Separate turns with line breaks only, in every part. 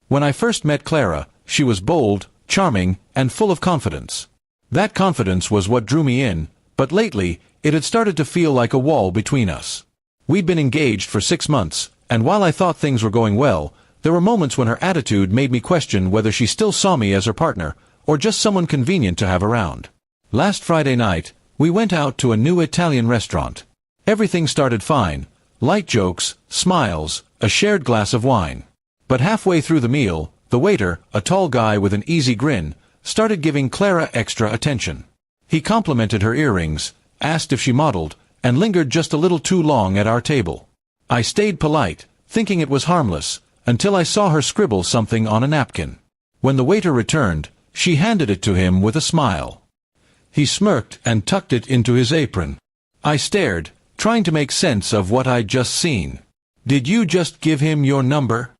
When I first met Clara, she was bold, charming, and full of confidence. That confidence was what drew me in, but lately, it had started to feel like a wall between us. We'd been engaged for 6 months, and while I thought things were going well, there were moments when her attitude made me question whether she still saw me as her partner, or just someone convenient to have around. Last Friday night, we went out to a new Italian restaurant. Everything started fine. Light jokes, smiles, a shared glass of wine. But halfway through the meal, the waiter, a tall guy with an easy grin, started giving Clara extra attention. He complimented her earrings, asked if she modeled, and lingered just a little too long at our table. I stayed polite, thinking it was harmless, until I saw her scribble something on a napkin. When the waiter returned, she handed it to him with a smile. He smirked and tucked it into his apron. I stared, trying to make sense of what I'd just seen. "Did you just give him your number?"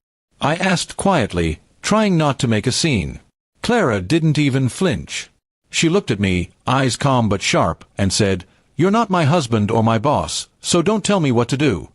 I asked quietly, trying not to make a scene. Clara didn't even flinch. She looked at me, eyes calm but sharp, and said, "You're not my husband or my boss, so don't tell me what to do."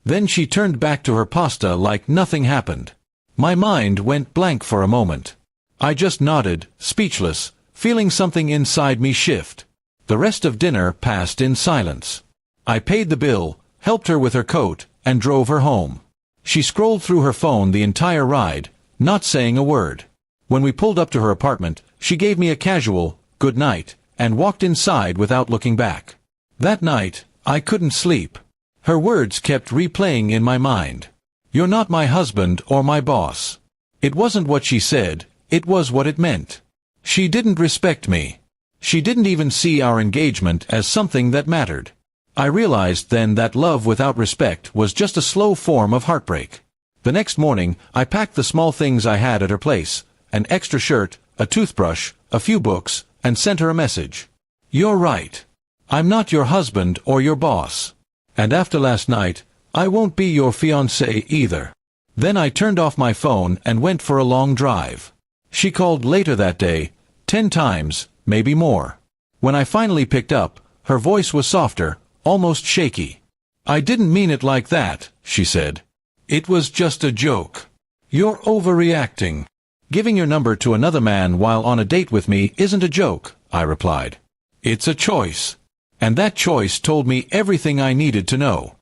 Then she turned back to her pasta like nothing happened. My mind went blank for a moment. I just nodded, speechless, feeling something inside me shift. The rest of dinner passed in silence. I paid the bill, helped her with her coat, and drove her home. She scrolled through her phone the entire ride, not saying a word. When we pulled up to her apartment, she gave me a casual, "good night," and walked inside without looking back. That night, I couldn't sleep. Her words kept replaying in my mind. "You're not my husband or my boss." It wasn't what she said, it was what it meant. She didn't respect me. She didn't even see our engagement as something that mattered. I realized then that love without respect was just a slow form of heartbreak. The next morning, I packed the small things I had at her place, an extra shirt, a toothbrush, a few books, and sent her a message. "You're right. I'm not your husband or your boss. And after last night, I won't be your fiancé either." Then I turned off my phone and went for a long drive. She called later that day, 10 times, maybe more. When I finally picked up, her voice was softer, almost shaky. "I didn't mean it like that," she said. "It was just a joke. You're overreacting." "Giving your number to another man while on a date with me isn't a joke," I replied. "It's a choice." And that choice told me everything I needed to know.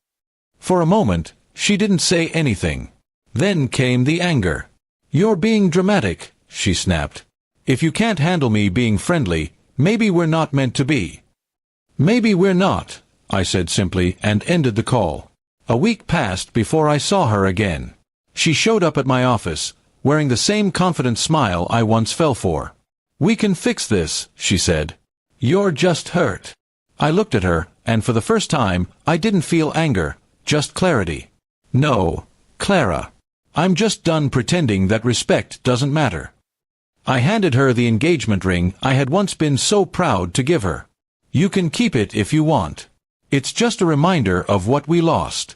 For a moment, she didn't say anything. Then came the anger. "You're being dramatic," she snapped. "If you can't handle me being friendly, maybe we're not meant to be." "Maybe we're not," I said simply, and ended the call. A week passed before I saw her again. She showed up at my office, wearing the same confident smile I once fell for. "We can fix this," she said. "You're just hurt." I looked at her, and for the first time, I didn't feel anger, just clarity. "No, Clara. I'm just done pretending that respect doesn't matter." I handed her the engagement ring I had once been so proud to give her. "You can keep it if you want. It's just a reminder of what we lost."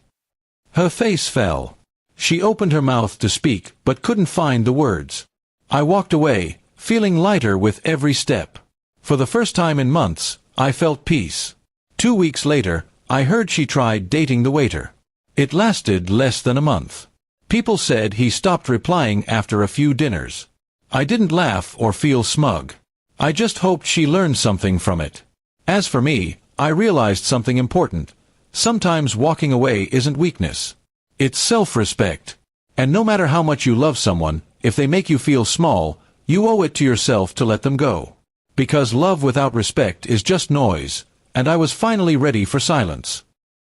Her face fell. She opened her mouth to speak, but couldn't find the words. I walked away, feeling lighter with every step. For the first time in months, I felt peace. 2 weeks later, I heard she tried dating the waiter. It lasted less than a month. People said he stopped replying after a few dinners. I didn't laugh or feel smug. I just hoped she learned something from it. As for me, I realized something important. Sometimes walking away isn't weakness. It's self-respect. And no matter how much you love someone, if they make you feel small, you owe it to yourself to let them go. Because love without respect is just noise, and I was finally ready for silence.